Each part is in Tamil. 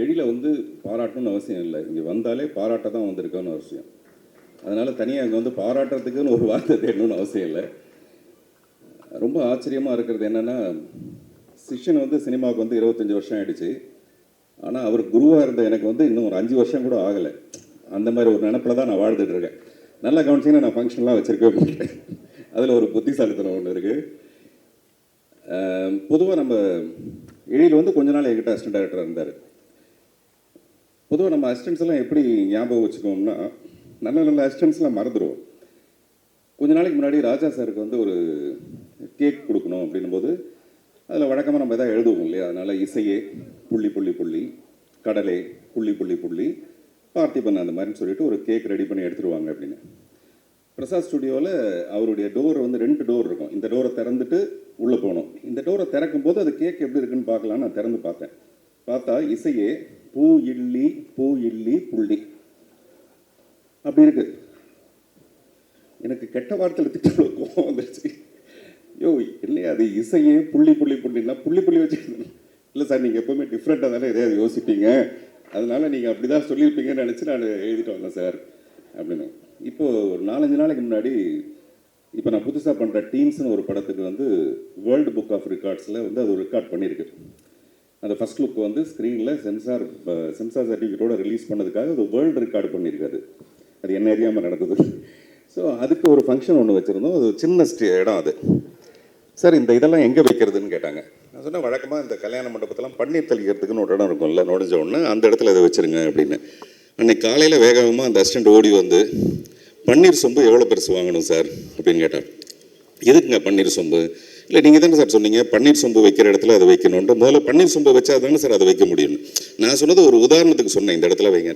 எழில் வந்து பாராட்டணும்னு அவசியம் இல்லை, இங்கே வந்தாலே பாராட்ட தான் வந்திருக்கோன்னு அவசியம். அதனால் தனியாக அங்கே வந்து பாராட்டுறதுக்குன்னு ஒரு வார்த்தை தேடணும்னு அவசியம் இல்லை. ரொம்ப ஆச்சரியமாக இருக்கிறது என்னென்னா, சிஷ்யன் வந்து சினிமாவுக்கு வந்து 25 வருஷம் ஆகிடுச்சு. ஆனால் அவர் குருவாக இருந்த எனக்கு வந்து இன்னும் ஒரு 5 வருஷம் கூட ஆகலை. அந்த மாதிரி ஒரு நினப்பில் தான் நான் வாழ்ந்துட்டுருக்கேன். நல்லா கவனிச்சிங்கன்னா நான் ஃபங்க்ஷன்லாம் வச்சுருக்கவே மாட்டேன். அதில் ஒரு புத்திசாலித்தனம் ஒன்று இருக்குது. பொதுவாக நம்ம எழில் வந்து கொஞ்ச நாள் என்கிட்ட அசிஸ்டன்ட் டைரக்டராக இருந்தார். பொதுவாக நம்ம அசிஸ்டன்ஸ் எல்லாம் எப்படி ஞாபகம் வச்சுக்கோம்னா, நல்ல நல்ல அசிஸ்டன்ஸ்லாம் மறந்துடுவோம். கொஞ்ச நாளைக்கு முன்னாடி ராஜா சாருக்கு வந்து ஒரு கேக் கொடுக்கணும் அப்படின்னும் போது அதில் வழக்கமாக நம்ம எதாவது எழுதுவோம் இல்லையா? அதனால் இசையே புள்ளி புள்ளி புள்ளி, கடலே புள்ளி புள்ளி புள்ளி, பார்த்திபன் அந்த மாதிரின்னு சொல்லிட்டு ஒரு கேக் ரெடி பண்ணி எடுத்துருவாங்க அப்படின்னு. பிரசாத் ஸ்டுடியோவில் அவருடைய டோர் வந்து 2 டோர் இருக்கும். இந்த டோரை திறந்துட்டு உள்ளே போகணும். இந்த டோரை திறக்கும் போது அது கேக் எப்படி இருக்குன்னு பார்க்கலான்னு நான் திறந்து பார்த்தேன். பார்த்தா இசையே பூ இல்லி புள்ளி அப்படி இருக்கு. எனக்கு கெட்ட வார்த்தையில் திட்டம் கோவம் வந்துருச்சு. யோ இல்லையா, அது இசையே புள்ளி புள்ளி புள்ளின்னா புள்ளி புள்ளி வச்சுருந்தேன். இல்லை சார், நீங்கள் எப்போவுமே டிஃப்ரெண்ட்டாக தானே எதையாவது யோசிப்பீங்க, அதனால் நீங்கள் அப்படி தான் சொல்லியிருப்பீங்கன்னு நினச்சி நான் எழுதிட்டு வந்தேன் சார் அப்படின்னு. இப்போது ஒரு 4-5 நாளைக்கு முன்னாடி இப்போ நான் புதுசாக பண்ணுற டீம்ஸ்னு ஒரு படத்துக்கு வந்து வேர்ல்டு புக் ஆஃப் ரெக்கார்ட்ஸில் வந்து அது ரெக்கார்ட் பண்ணியிருக்கு. அந்த ஃபஸ்ட் லுக் வந்து ஸ்க்ரீனில் சென்சார் சர்டிஃபிகேட்டோட ரிலீஸ் பண்ணதுக்காக அது வேர்ல்டு ரெக்கார்டு பண்ணியிருக்காது. அது என்ன அறியாமல் நடந்தது. ஸோ அதுக்கு ஒரு ஃபங்க்ஷன் ஒன்று வச்சுருந்தோம். அது சின்ன இடம். அது சார் இந்த இதெல்லாம் எங்கே வைக்கிறதுன்னு கேட்டாங்க. நான் சொன்னேன், வழக்கமாக இந்த கல்யாண மண்டபத்தெல்லாம் பன்னீர் தெளிக்கிறதுக்குன்னு ஒரு இடம் இருக்கும்ல, நுழைஞ்ச உடனே அந்த இடத்துல இதை வச்சுருங்க அப்படின்னு. அன்றைக்கி காலையில் வேகமாக அந்த அசிஸ்டண்ட் ஓடி வந்து, பன்னீர் சொம்பு எவ்வளோ பெருசு வாங்கணும் சார் அப்படின்னு கேட்டார். எதுக்குங்க பன்னீர் சொம்பு? இல்லை நீங்கள் தானே சார் சொன்னீங்க பன்னீர் சொம்பு வைக்கிற இடத்துல அதை வைக்கணுன்ட்டு. முதல்ல பன்னீர் சொம்பை வச்சா தானே சார் அதை வைக்க முடியும். நான் சொன்னது ஒரு உதாரணத்துக்கு சொன்னேன், இந்த இடத்துல வைங்க.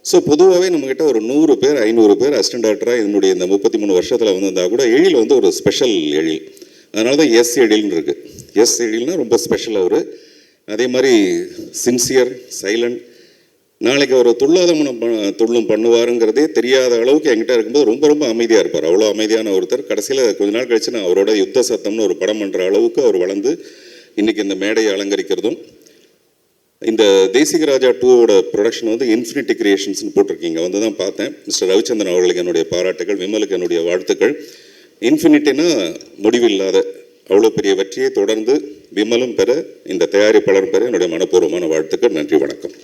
ஸோ பொதுவாகவே நம்மக்கிட்ட ஒரு 100 பேர் 500 பேர் அசிஸ்டன்ட் டைரக்டராக என்னுடைய இந்த 33 வருஷத்தில் வந்திருந்தால் கூட எழில் வந்து ஒரு ஸ்பெஷல் எழில். அதனால தான் எஸ் எழில்னு இருக்குது. எஸ் எழில்னால் ரொம்ப ஸ்பெஷல் அவர். அதே மாதிரி சின்சியர், சைலண்ட். நாளைக்கு அவர் துள்ளும் பண்ணுவாருங்கிறதே தெரியாத அளவுக்கு என்கிட்ட இருக்கும்போது ரொம்ப ரொம்ப அமைதியாக இருப்பார். அவ்வளோ அமைதியான ஒருத்தர். கடைசியில் கொஞ்ச நாள் கழித்து நான் அவரோட யுத்த சத்தம்னு ஒரு படம் பண்ணுற அளவுக்கு அவர் வளர்ந்து இன்றைக்கி இந்த மேடையை அலங்கரிக்கிறதும். இந்த தேசிகராஜா 2வோட ப்ரொடக்ஷன் வந்து இன்ஃபினிட்டி கிரியேஷன்ஸ்னு போட்டிருக்கீங்க, வந்து தான் பார்த்தேன். மிஸ்டர் ரவிச்சந்திரன் அவர்களுக்கு என்னுடைய பாராட்டுகள், விமலுக்கு என்னுடைய வாழ்த்துக்கள். இன்ஃபினிட்டினா முடிவில்லாத அவ்வளோ பெரிய வெற்றியை தொடர்ந்து விமலும் பெற, இந்த தயாரிப்பாளர் பெற என்னுடைய மனப்பூர்வமான வாழ்த்துக்கள். நன்றி, வணக்கம்.